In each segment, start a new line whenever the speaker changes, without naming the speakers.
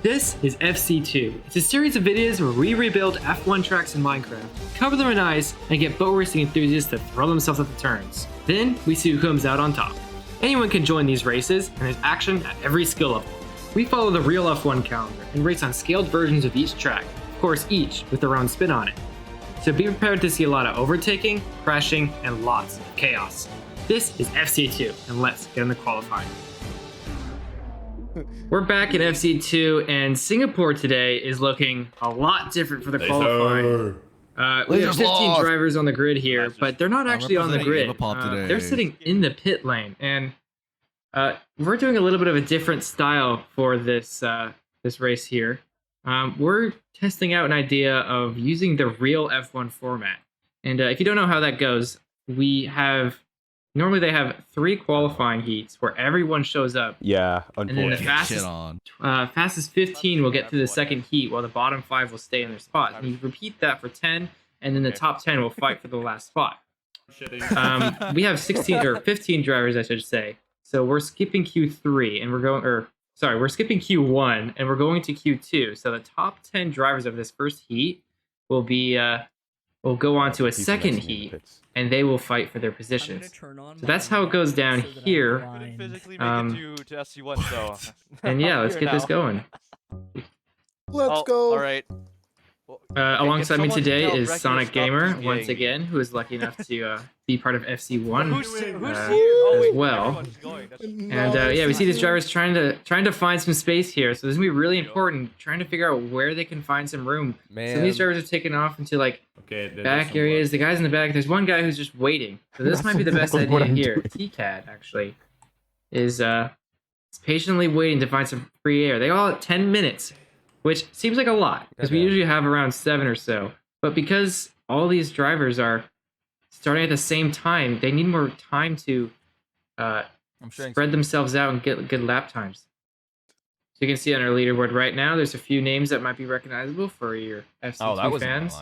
This is FC2. It's a series of videos where we rebuild F1 tracks in Minecraft, cover them in ice, and get boat racing enthusiasts to throw themselves at the turns. Then we see who comes out on top. Anyone can join these races, and there's action at every skill level. We follow the real F1 calendar and race on scaled versions of each track, of course each with their own spin on it. So be prepared to see a lot of overtaking, crashing, and lots of chaos. This is FC2, and let's get into qualifying. We're back in FC2, and Singapore today is looking a lot different for the qualifying. We have 15 drivers on the grid here, but they're not actually on the grid. They're sitting in the pit lane, and we're doing a little bit of a different style for this this race here. We're testing out an idea of using the real F1 format. And if you don't know how that goes, normally they have 3 qualifying heats where everyone shows up.
Yeah,
and then the fastest 15 will get to the second heat, while the bottom 5 will stay in their spot. And you repeat that for 10, and then the top 10 will fight for the last spot. We have 15 drivers, I should say. So we're skipping Q3, and we're skipping Q1, and we're going to Q2. So the top 10 drivers of this first heat will go on to a second heat, and they will fight for their positions. So that's how it goes down here. And yeah, let's get this going.
Let's go.
All right.
Alongside me today is Sonic Gamer, once again, who is lucky enough to be part of FC1 as well. And yeah, we see these drivers trying to find some space here. So this is gonna be really important, trying to figure out where they can find some room. Some of these drivers are taking off into like back areas. The guys in the back, there's one guy who's just waiting. So this might be the best idea here. TCAD actually is patiently waiting to find some free air. They all have 10 minutes. Which seems like a lot, because we usually have around 7 or so. But because all these drivers are starting at the same time, they need more time to spread themselves out and get good lap times. So you can see on our leaderboard right now, there's a few names that might be recognizable for your FC2 fans.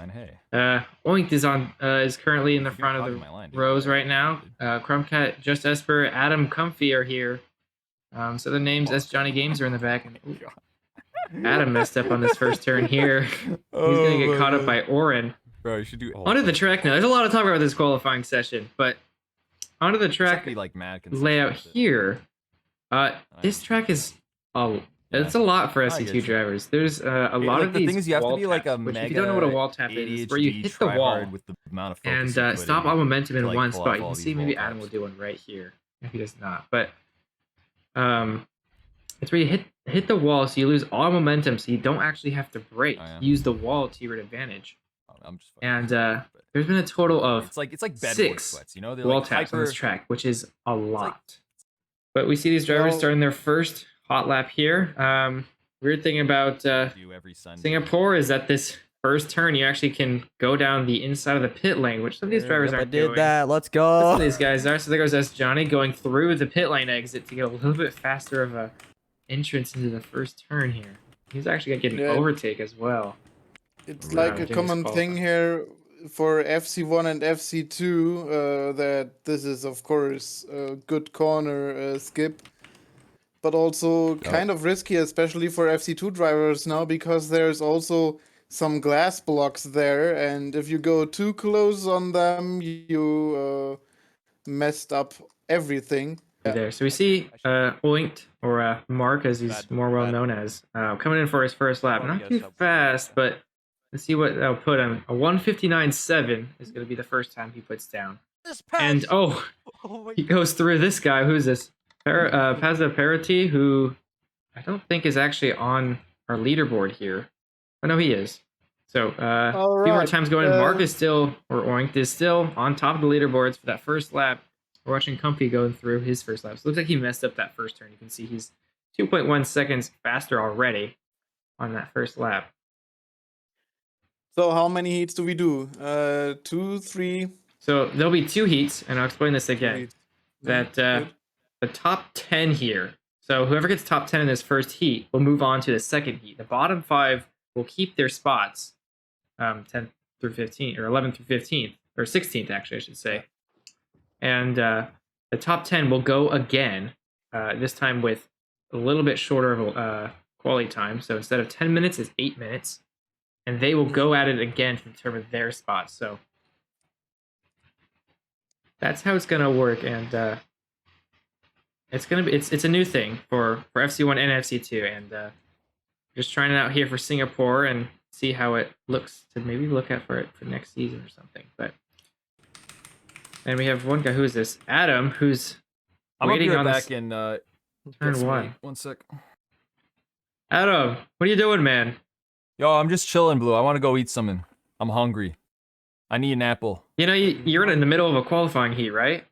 Oink is currently in the front of the rows right now. Crumbcat, Just Esper, Adam Comfy are here. So the names S Johnny Games are in the back. And, Adam messed up on this first turn here. He's gonna get caught up by Oren.
Bro, you should do
onto the track now. There's a lot of talk about this qualifying session, but onto the track layout here. This track is it's a lot for SC2 drivers. There's a lot of these
things you have to be like a
which, if you don't know what a wall tap is, where you hit the wall
with the amount of
and stop all momentum in one spot. You can see maybe Adam will do one right here if he does not, but it's where you hit the wall, so you lose all momentum, so you don't actually have to brake. Use the wall to your advantage. And there's been a total of
it's like
6
sweats, you know?
wall taps on this track, which is a lot. But we see these drivers starting their first hot lap here. Weird thing about Singapore is that this first turn, you actually can go down the inside of the pit lane, which some of these drivers aren't doing.
Let's go.
Some of these guys are. So there goes S Johnny going through the pit lane exit to get a little bit faster of a entrance into the first turn here. He's actually gonna get an overtake as well.
It's like a common thing here for FC1 and FC2 that this is of course a good corner skip, but also kind of risky, especially for FC2 drivers now, because there's also some glass blocks there, and if you go too close on them, you messed up everything.
There. So we see Oinked, or Mark as he's more well known as, coming in for his first lap. Not too fast, but let's see what that'll put him. A 1:59.7 is going to be the first time he puts down. And he goes through this guy. Who's this? Pazza Parati, who I don't think is actually on our leaderboard here. Oh no, he is. So a few more times going. Mark is still, or Oinked is still on top of the leaderboards for that first lap. We're watching Comfy going through his first lap. So it looks like he messed up that first turn. You can see he's 2.1 seconds faster already on that first lap.
So how many heats do we do? 2, 3?
So there'll be 2 heats, and I'll explain this again. That the top 10 here, so whoever gets top 10 in this first heat will move on to the second heat. The bottom 5 will keep their spots, 10 through 15, or 11 through 15th, or 16th actually, I should say. And the top 10 will go again, this time with a little bit shorter of quality time. So instead of 10 minutes, it's 8 minutes. And they will go at it again to determine their spot. So that's how it's gonna work, and it's a new thing for FC1 and FC2, and just trying it out here for Singapore and see how it looks to maybe look at for it for next season or something. But and we have one guy, who is this? Adam, who's waiting on
back in
turn 1.
1 sec.
Adam, what are you doing, man?
Yo, I'm just chilling, Blue. I want to go eat something. I'm hungry. I need an apple.
You know, you're in the middle of a qualifying heat, right?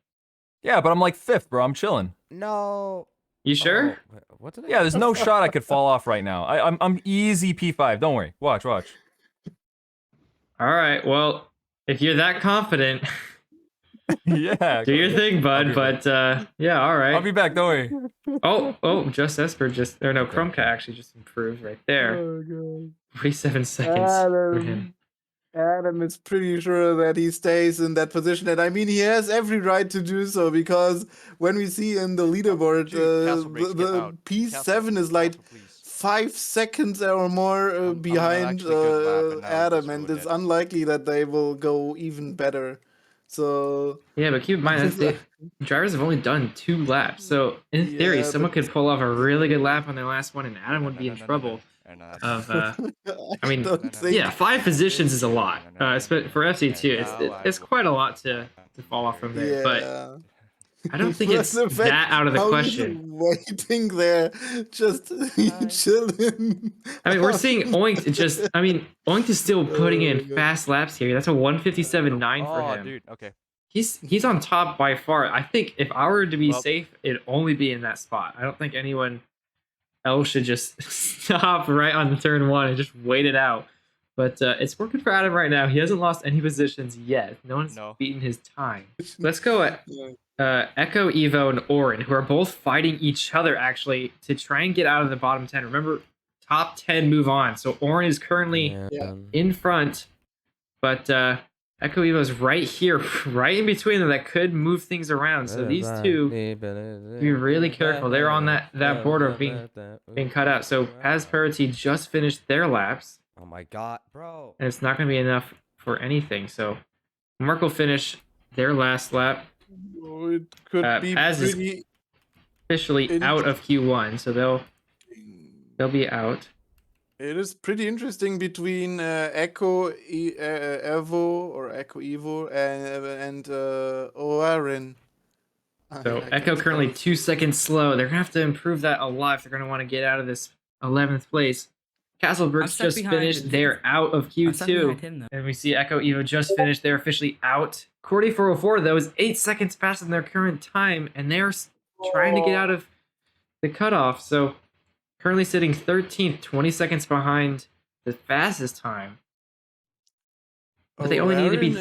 Yeah, but I'm like 5th, bro. I'm chilling.
No.
You sure?
Oh, what did I
Yeah, there's no shot I could fall off right now. I'm easy P5. Don't worry. Watch.
All right. Well, if you're that confident,
Yeah.
do your thing, bud. But yeah, all right.
I'll be back. Don't worry.
Oh, just Esper Chromcat actually just improved right there.
Oh, God.
47 seconds for him.
Adam is pretty sure that he stays in that position, and I mean he has every right to do so, because when we see in the leaderboard, the P7 is like 5 seconds or more behind Adam, and it's unlikely that they will go even better. So
yeah, but keep in mind that drivers have only done 2 laps, so in theory, someone could pull off a really good lap on their last one, and Adam would be in trouble. I mean, yeah, 5 positions is a lot. For FC2, it's quite a lot to fall off from there. But I don't think it's that out of the question.
Waiting there, just chilling.
I mean, we're seeing Oink Oink is still putting in fast laps here. That's a 157.9 for him.
Dude, okay.
He's on top by far. I think if I were to be safe, it'd only be in that spot. I don't think anyone else should just stop right on turn 1 and just wait it out. But it's working for Adam right now. He hasn't lost any positions yet. No one's beaten his time. Let's go at Echo, Evo, and Orin, who are both fighting each other actually to try and get out of the bottom 10. Remember, top 10 move on. So Orin is currently in front, but Echo Evo is right here, right in between them. That could move things around. So these two, be really careful. They're on that border of being cut out. So Pasparity just finished their laps.
Oh my God, bro.
And it's not going to be enough for anything. So Mark will finish their last lap.
It could be
Paz
pretty
is officially out of Q1, so they'll be out.
It is pretty interesting between Echo Evo or Echo Evo and Orin.
So Echo currently 2 seconds slow. They're gonna have to improve that a lot if they're gonna want to get out of this 11th place. Castlebrooks just finished. They're out of Q2. And we see Echo Evo just finished. They're officially out. Cordy 404, though, is 8 seconds faster than their current time, and they're trying to get out of the cutoff. So currently sitting 13th, 20 seconds behind the fastest time. But they only need to be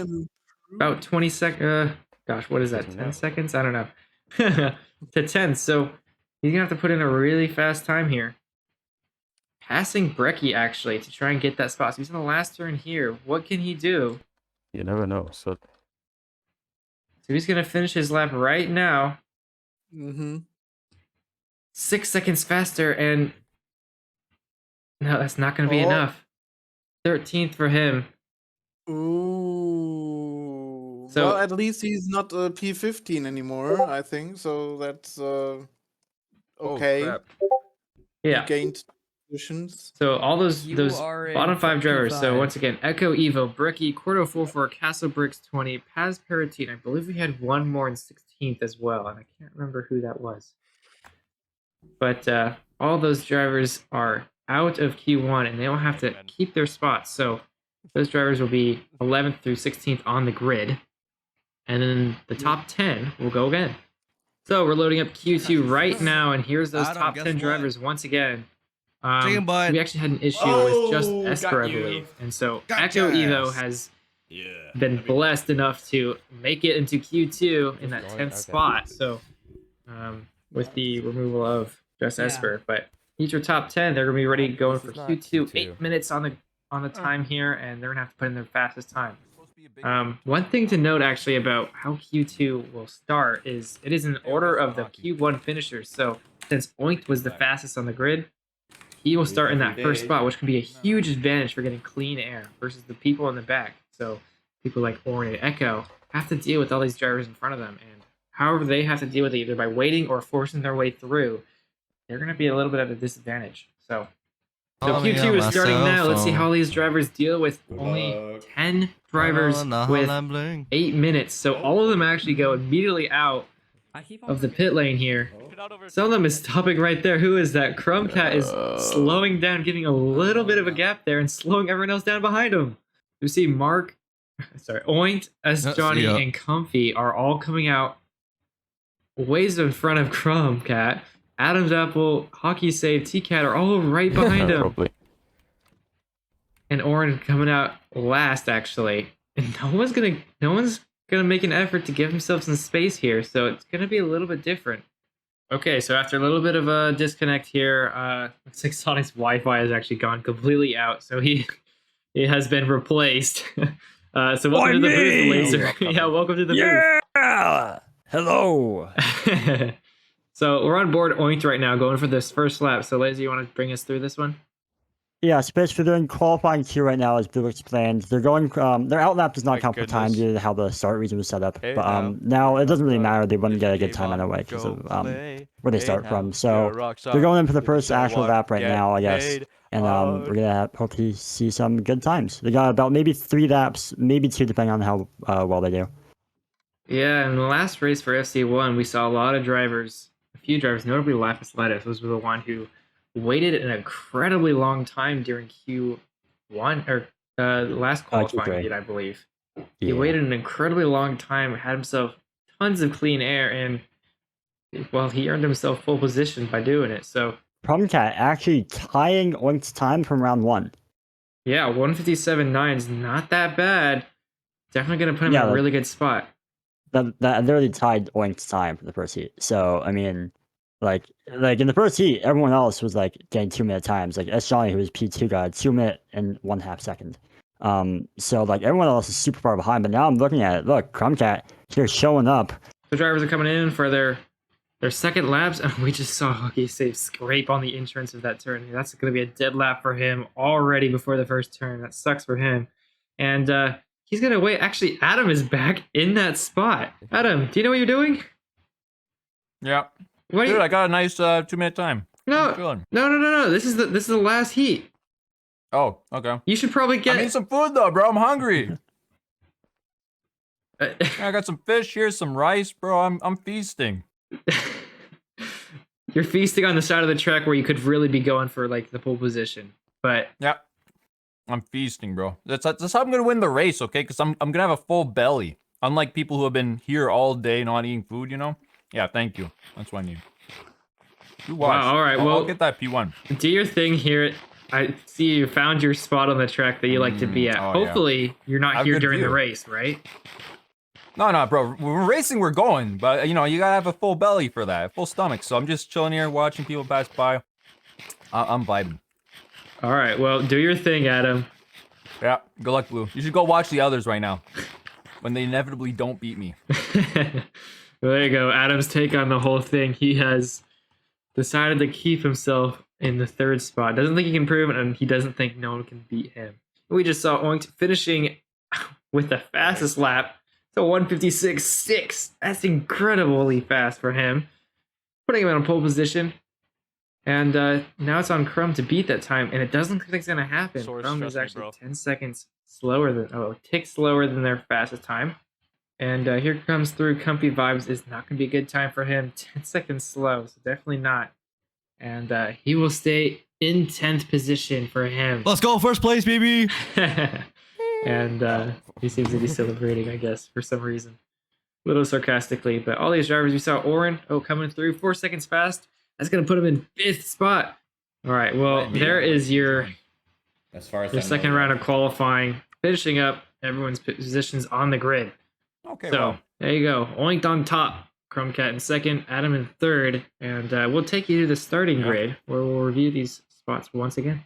about 20 seconds. Gosh, what is that? 10 seconds? I don't know. To 10. So he's going to have to put in a really fast time here. Passing Brecky, actually, to try and get that spot. So he's in the last turn here. What can he do?
You never know. So
he's going to finish his lap right now. 6 seconds faster, and no, that's not going to be enough. 13th for him.
Ooh.
So,
well, at least he's not P15 anymore, I think. So that's okay.
Yeah.
He gained positions.
So all those bottom 5 drivers. So once again, Echo Evo, Bricky, Cordo 44, Castlebricks 20, Paz Paratine. I believe we had one more in 16th as well, and I can't remember who that was. But all those drivers are out of Q1, and they will have to keep their spots. So those drivers will be 11th through 16th on the grid, and then the top 10 will go again. So we're loading up Q2 right now, and here's those top 10 drivers once again. We actually had an issue with just Esper, I believe. And so Echo Evo has been blessed enough to make it into Q2 in that 10th spot. So with the removal of just Esper. But each are top 10. They're going to be ready going for Q2. 8 minutes on the time here, and they're going to have to put in their fastest time. One thing to note actually about how Q2 will start is it is in order of the Q1 finishers. So since Oink was the fastest on the grid, he will start in that first spot, which can be a huge advantage for getting clean air versus the people in the back. So people like Orin and Echo have to deal with all these drivers in front of them, and however they have to deal with it, either by waiting or forcing their way through, they're going to be a little bit at a disadvantage. So Q2 is starting now. Let's see how these drivers deal with only 10 drivers with 8 minutes. So all of them actually go immediately out of the pit lane here. Some of them is stopping right there. Who is that? Crumbcat is slowing down, giving a little bit of a gap there and slowing everyone else down behind him. You see Oint, S Johnny, and Comfy are all coming out ways in front of Crumbcat. Adam's Apple, Hockey Save, T-Cat are all right behind him.
Probably.
And Orin coming out last, actually. And no one's gonna make an effort to give himself some space here, so it's gonna be a little bit different. Okay, so after a little bit of a disconnect here, looks like Sonic's Wi-Fi has actually gone completely out, so he has been replaced. So welcome to the booth, Laser. Yeah, welcome to the booth.
Yeah. Hello.
So we're on board Oint right now, going for this first lap. So Laser, you want to bring us through this one?
Yeah, Spitz, we're doing qualifying queue right now, as Blue explained. They're going, their outlap does not count for time due to how the start region was set up. But now it doesn't really matter. They wouldn't get a good time anyway because of where they start from. So they're going in for the first actual lap right now, I guess. And we're gonna hopefully see some good times. They got about maybe 3 laps, maybe 2, depending on how well they do.
Yeah, in the last race for FC1, we saw a few drivers, notably Lapis Lettuce, was the one who waited an incredibly long time during Q1 or last qualifying heat, I believe. Yeah. He waited an incredibly long time, had himself tons of clean air, and well, he earned himself full position by doing it. So
Promcat actually tying Oint's time from round 1.
Yeah, 157.9 is not that bad. Definitely gonna put him in a really good spot.
That literally tied Oint's time for the first heat. So I mean, like in the first heat, everyone else was like getting 2-minute times. Like S Johnny, who was P2, got a 2-minute and 1/2 second. So like everyone else is super far behind. But now I'm looking at it. Look, Crumbcat here showing up.
The drivers are coming in for their second laps, and we just saw Hockey Save scrape on the entrance of that turn. That's going to be a dead lap for him already before the first turn. That sucks for him. And he's going to wait. Actually, Adam is back in that spot. Adam, do you know what you're doing?
Yeah. Dude, I got a nice 2-minute time.
No. This is the last heat.
Oh, okay.
You should probably get.
I need some food though, bro. I'm hungry. I got some fish here, some rice, bro. I'm feasting.
You're feasting on the side of the track where you could really be going for like the pole position, but
yeah, I'm feasting, bro. That's how I'm gonna win the race, okay? Because I'm gonna have a full belly, unlike people who have been here all day not eating food. You know? Yeah, thank you. That's what I need. You watch.
Wow, all right,
I'll get that P1.
Do your thing here. I see you found your spot on the track that you like to be at. Hopefully, you're not here during the race, right?
No, bro. We're racing, we're going. But, you know, you gotta have a full belly for that. Full stomach. So I'm just chilling here, watching people pass by. I'm vibing.
All right, well, do your thing, Adam.
Yeah, good luck, Blue. You should go watch the others right now. When they inevitably don't beat me.
There you go. Adam's take on the whole thing. He has decided to keep himself in the 3rd spot. Doesn't think he can prove it, and he doesn't think no one can beat him. We just saw Oink finishing with the fastest lap. So 156.6. That's incredibly fast for him. Putting him in a pole position. And now it's on Crumb to beat that time. And it doesn't look like it's going to happen. Crumb is actually 10 seconds slower than, a tick slower than their fastest time. And here comes through Comfy Vibes. Is not going to be a good time for him. 10 seconds slow. So definitely not. And he will stay in 10th position for him.
Let's go, first place, baby.
And he seems to be celebrating, I guess, for some reason. A little sarcastically, but all these drivers, we saw Orin, coming through 4 seconds fast. That's going to put him in 5th spot. All right, well, there is your second round of qualifying. Finishing up everyone's positions on the grid.
Okay,
so,
well.
There you go. Oinked on top, Crumbcat in 2nd, Adam in 3rd, and we'll take you to the starting grid, where we'll review these spots once again.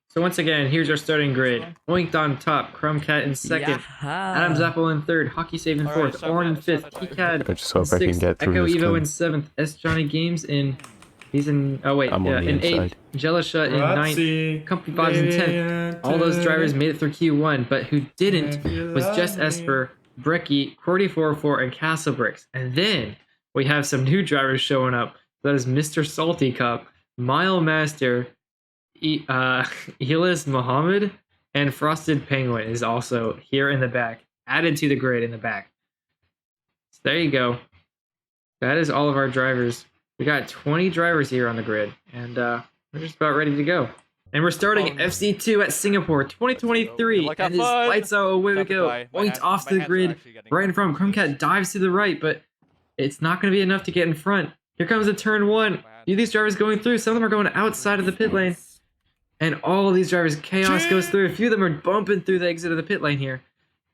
So once again, here's our starting grid. Oinked on top, Crumbcat in 2nd, Adam's Apple in 3rd, Hockey Save in 4th, Orin in 5th, T-Cad in 6th, Echo Evo in 7th, S Johnny Games in He's in. Oh wait,
I'm
yeah,
on the
in 8th.
inside.
Jelisha in 9th. Comfy Vibes in 10th. All those drivers made it through Q1, but who didn't was Just Esper, Brecky, Cordy44, and Castlebricks. And then we have some new drivers showing up. That is Mr. Salty Cup, Mile Master, Elis Muhammad, and Frosted Penguin is also here in the back, added to the grid in the back. So there you go. That is all of our drivers. We got 20 drivers here on the grid, and we're just about ready to go. And we're starting FC2 at Singapore 2023, and his lights out, away we go. Point off to the grid, right in front. Chromcat dives to the right, but it's not going to be enough to get in front. Here comes a turn 1. A few of these drivers going through. Some of them are going outside of the pit lane. And all of these drivers, chaos goes through. A few of them are bumping through the exit of the pit lane here.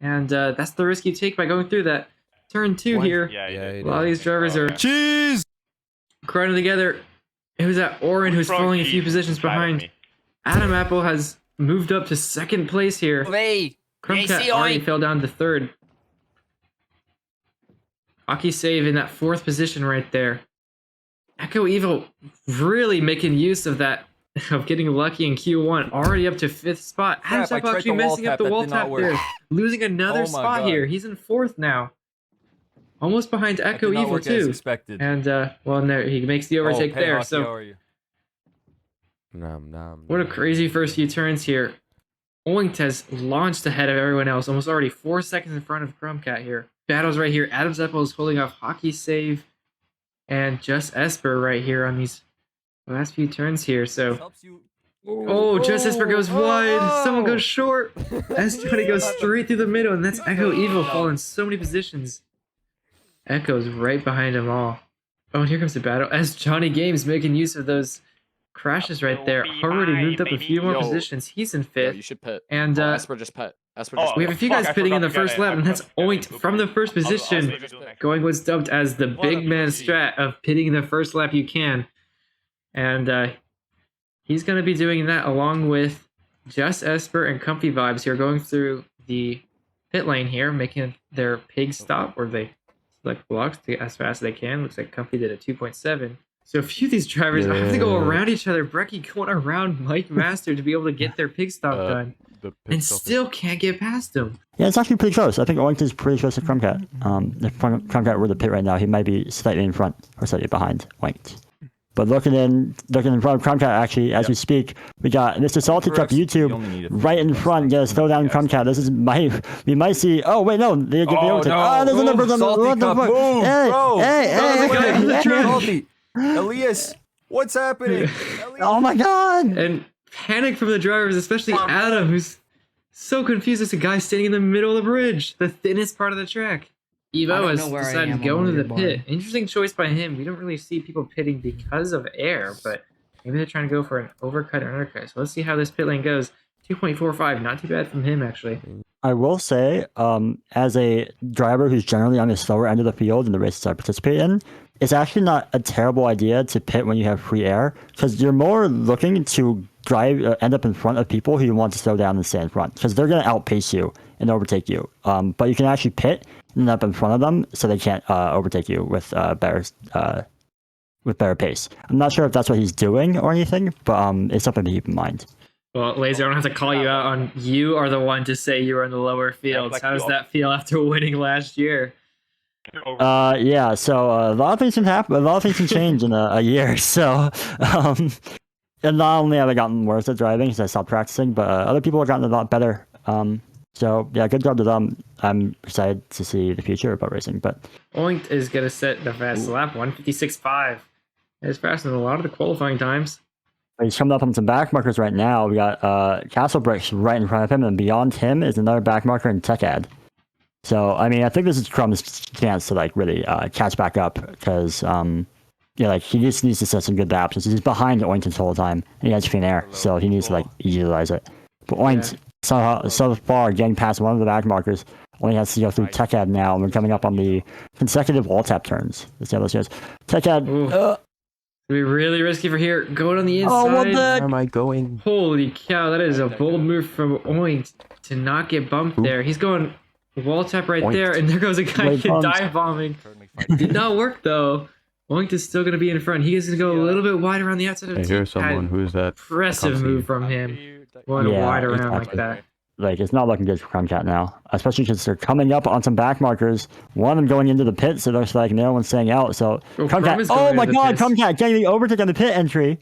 And that's the risk you take by going through that. Turn 2 here. A lot of these drivers are crowding together. Who's that? Oren, who's falling a few positions behind. Adam Apple has moved up to 2nd place here. Chromcat already fell down to 3rd. Aki Save in that 4th position right there. Echo Evil really making use of that, of getting lucky in Q1, already up to 5th spot. Adam's actually messing up the wall tap there, losing another spot here. He's in 4th now, almost behind Echo Evil too. And well, there he makes the overtake there. So what a crazy first few turns here. Oinked has launched ahead of everyone else, almost already 4 seconds in front of Chromcat here. Battles right here. Adam's Apple is holding off Hockey Save and Just Esper right here on these last few turns here. So, Just Esper goes wide. Someone goes short. S20 goes straight through the middle, and that's Echo Evil falling so many positions. Echo's right behind them all. Oh, and here comes the battle. As Johnny Games making use of those crashes right there. Already moved up a few more positions. He's in 5th.
You should pit.
And
Esper just pit.
we have a few guys pitting in the first lap, and that's Oinked from the first position, going what's dubbed as the big man strat of pitting the first lap you can. And he's going to be doing that along with Just Esper and Comfy Vibes who are going through the pit lane here, making their pig stop where they select blocks to get as fast as they can. Looks like Comfy did a 2.7. So a few of these drivers have to go around each other. Brecky going around Mike Master to be able to get their pig stop done. And still can't get past him.
Yeah, it's actually pretty close. I think Oinked is pretty close to Chromcat. If Chromcat were to pit right now, he might be slightly in front or slightly behind Oinked. But looking in front of Chromcat, actually, as we speak, we got Mr. Salty Cup YouTube right in front. Get a slow down Chromcat. This is we might see. Oh wait, no, they get the overtake. Oh, there's another person. What the fuck?
Hey, Elias, what's happening?
Oh my god!
And panic from the drivers, especially Adam, who's so confused as a guy standing in the middle of the bridge, the thinnest part of the track. Evo has decided to go into the pit. Interesting choice by him. We don't really see people pitting because of air, but maybe they're trying to go for an overcut or undercut. So let's see how this pit lane goes. 2.45, not too bad from him, actually.
I will say, as a driver who's generally on the slower end of the field in the races I participate in, it's actually not a terrible idea to pit when you have free air, because you're more looking to end up in front of people who you want to slow down and stay in front, because they're going to outpace you and overtake you. But you can actually pit and end up in front of them, so they can't overtake you with better pace. I'm not sure if that's what he's doing or anything, but it's something to keep in mind.
Well, Laser, I don't have to call you out on. You are the one to say you were in the lower fields. How does that feel after winning last year?
Yeah, so a lot of things can happen. A lot of things can change in a year. So, and not only have I gotten worse at driving because I stopped practicing, but other people have gotten a lot better. So yeah, good job to them. I'm excited to see the future about racing. But
Oinked is gonna set the fast lap, 156.5. It's faster than a lot of the qualifying times.
He's coming up on some back markers right now. We got Castlebricks right in front of him, and beyond him is another back marker in TechAd. So, I mean, I think this is Crumb's chance to, like, really catch back up, because, he just needs to set some good laps. He's behind Oinked the whole time, and he has clean air, so he needs to, like, utilize it. But Oinked, so far, getting past one of the back markers, only has to go through TechAd now, and we're coming up on the consecutive wall tap turns. Let's see how this goes. TechAd,
Be really risky for here. Going on the inside.
oh, what the
Where
heck?
am I going?
Holy cow, that is a bold move from Oinked to not get bumped there. He's going wall tap right there, and there goes a guy dive bombing. Did not work though. Oink is still going to be in front. He is going to go a little bit wide around the outside of the team.
Here's someone who's that.
Impressive move from him. Going wide around like that.
Like, it's not looking good for Crumbcat now, especially because they're coming up on some back markers. One of them going into the pit, so it looks like no one's staying out. So, Crumbcat, oh my god, Crumbcat getting the overtake on the pit entry.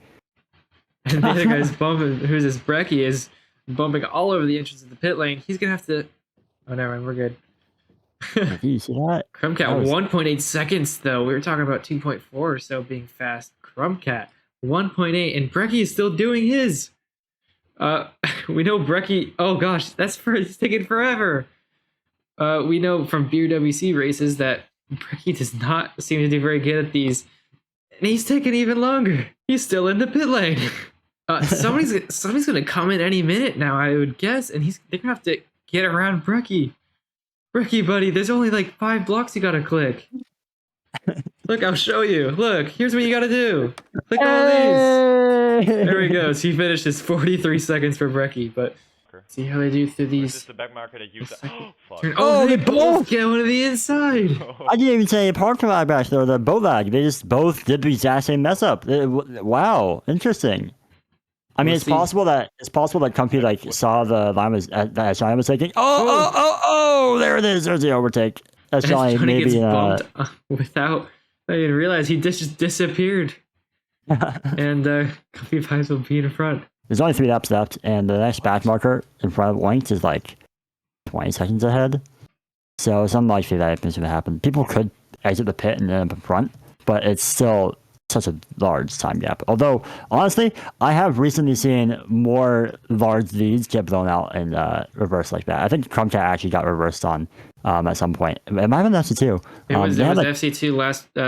And the other guy's bumping, who's this Brecky, is bumping all over the entrance of the pit lane. He's going to have to. Oh, never mind, we're good.
Do you see that?
Crumbcat, 1.8 seconds, though. We were talking about 2.4 or so being fast. Crumbcat, 1.8, and Brecky is still doing his. We know Brecky. Oh gosh, it's taking forever. We know from Beer WC races that Brecky does not seem to do very good at these, and he's taking even longer. He's still in the pit lane. Somebody's gonna come in any minute now, I would guess, and they're gonna have to get around Brecky. Brecky, buddy, there's only like 5 blocks you gotta click. Look, I'll show you. Look, here's what you gotta do. Click all these. There we go. So he finished his 43 seconds for Brecky, but see how they do through these.
Is this the back marker that you
Oh, they both get one to the inside.
I didn't even say park from back though. The boat lag. They just both did the exact same mess up. Wow, interesting. I mean, it's possible that company like saw the line was that Johnny was taking. Oh! There it is. There's the overtake. That's Johnny maybe
gets bumped without. I didn't realize he just disappeared. And Comfy Vibes will be in front.
There's only 3 laps left, and the next back marker in front of Oink is like 20 seconds ahead. So it's unlikely that anything's going to happen. People could exit the pit and end up in front, but it's still such a large time gap. Although, honestly, I have recently seen more large leads get blown out in reverse like that. I think Crumbcat actually got reversed on at some point. It might have been FC2.
It was FC2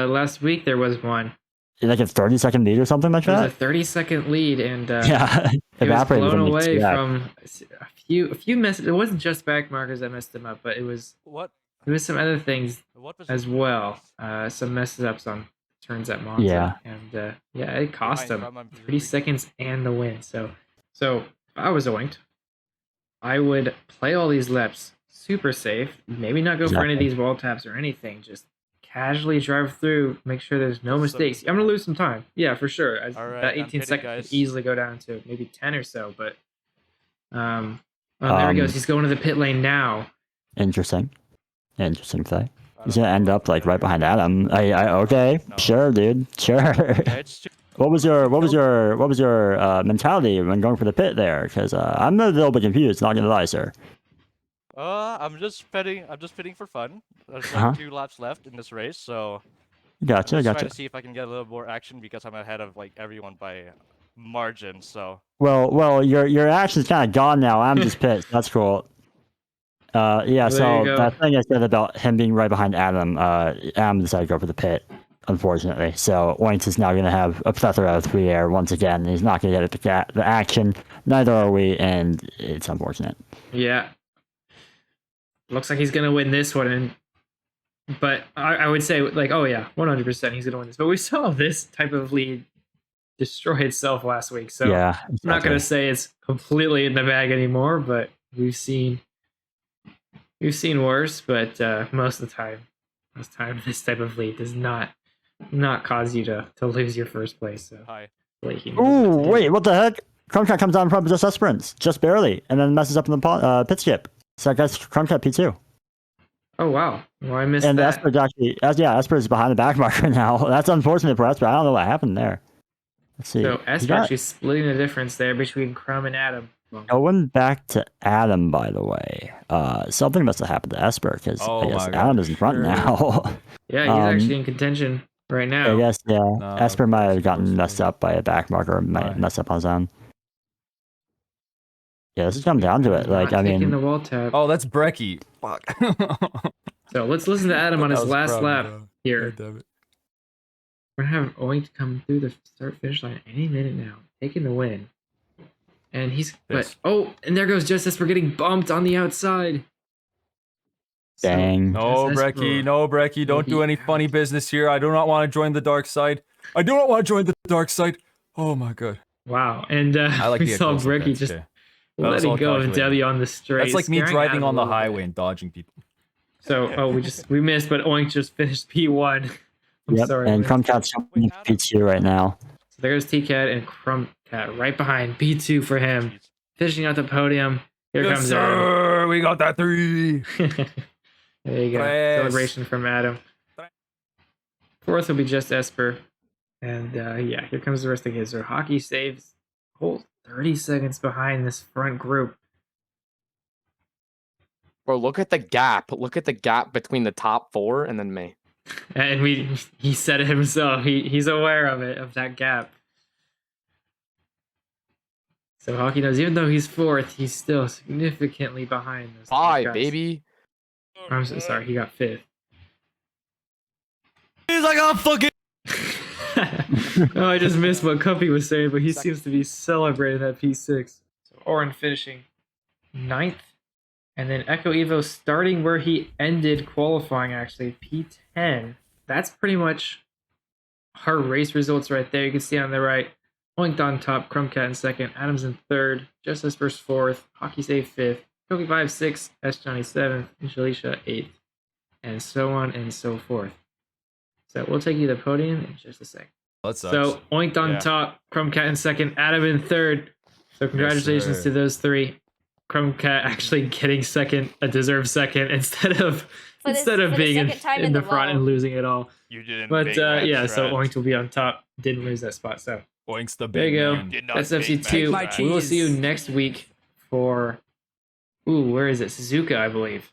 last week. There was one.
Like a 30-second lead or something like that?
It was a 30-second lead, and
yeah,
it was blown away from a few messes. It wasn't just back markers that messed him up, but it was some other things as well. Some messes ups on turns at Monza.
Yeah.
And it cost him 30 seconds and the win. So if I was Oinked, I would play all these laps super safe. Maybe not go for any of these wall taps or anything. Just casually drive through, make sure there's no mistakes. I'm gonna lose some time, yeah, for sure. That 18 seconds could easily go down to maybe 10 or so, but there he goes. He's going to the pit lane now.
Interesting play. He's gonna end up like right behind Adam. Okay, sure, dude, sure. What was your mentality when going for the pit there? Because I'm a little bit confused. Not gonna lie, sir.
I'm just pitting for fun. There's like 2 laps left in this race, so
gotcha.
I'm just trying to see if I can get a little more action because I'm ahead of like everyone by margin. So
well, your action's kind of gone now. I'm just pissed. That's cool. Yeah. So that thing I said about him being right behind Adam, Adam decided to go for the pit, unfortunately. So Oinks is now going to have a plethora of free air once again. He's not going to get the action. Neither are we, and it's unfortunate.
Yeah. Looks like he's gonna win this one, but I would say like, oh yeah, 100% he's gonna win this. But we saw this type of lead destroy itself last week, so
yeah, exactly.
I'm not gonna say it's completely in the bag anymore. But we've seen worse. But most of the time, this type of lead does not cause you to lose your first place. So,
ooh, wait, what the heck? Crumbcat comes down from just sprints, just barely, and then messes up in the pit skip. So I guess Crumbcat P2.
Oh wow! Well, I missed
and
that.
Esper actually, Esper is behind the back marker now. That's unfortunate for Esper. I don't know what happened there. Let's see.
So Esper actually splitting the difference there between Crumb and Adam.
Going back to Adam, by the way, something must have happened to Esper because I guess Adam is in front now.
Yeah, he's actually in contention right now.
I guess Esper might have gotten messed up by a back marker, or might mess up on his own. Yeah, this is come down to it. Like, I mean,
the wall tap.
Oh, that's Brecky. Fuck.
So let's listen to Adam on his last lap here.
Damn it.
We're gonna have Oink come through the start-finish line any minute now, taking the win. And he's and there goes Justice. We're getting bumped on the outside.
Dang.
No, Brecky, don't do any funny business here. I do not want to join the dark side. Oh my god.
Wow. And
I like
we saw Brecky just letting go of Debbie on the straight.
That's like me driving on the highway and dodging people.
So, we missed, but Oink just finished P1. I'm
Yep,
sorry.
and
Link.
Crumbcat's jumping into P2 right now.
So there's TCat and Crumbcat right behind. P2 for him. Finishing out the podium. Here
Yes,
comes
sir. We got that 3.
Adam. There you go.
Tres.
Celebration from Adam. Fourth will be just Esper. And yeah, here comes the rest of his. Hockey saves whole 30 seconds behind this front group.
Bro, look at the gap. Look at the gap between the top 4 and then me.
And he said it himself. He's aware of it, of that gap. So Hockey knows, even though he's fourth, he's still significantly behind those
5,
guys.
baby.
I'm so sorry, he got fifth.
He's like, oh, fucking.
Oh, I just missed what Cuppy was saying, but he seems to be celebrating that P6. So Oren finishing 9th. And then Echo Evo starting where he ended qualifying, actually, P10. That's pretty much our race results right there. You can see on the right, Oinked on top, Crumbcat in second, Adams in third, Just Espers fourth, Hockey Save fifth, Kobe 5 6th, S Johnny 7th, and Shalisha 8th, and so on and so forth. So we'll take you to the podium in just a sec.
That sucks.
So Oinked on top, Crumbcat in second, Adam in third. So congratulations to those three. Crumbcat actually getting second, a deserved second, instead of being in the front and losing it all.
You didn't.
But yeah, so Oinked will be on top. Didn't lose that spot. So
Oink's the
there
big
you go.
man.
That's FC2. We will see you next week for where is it? Suzuka, I believe.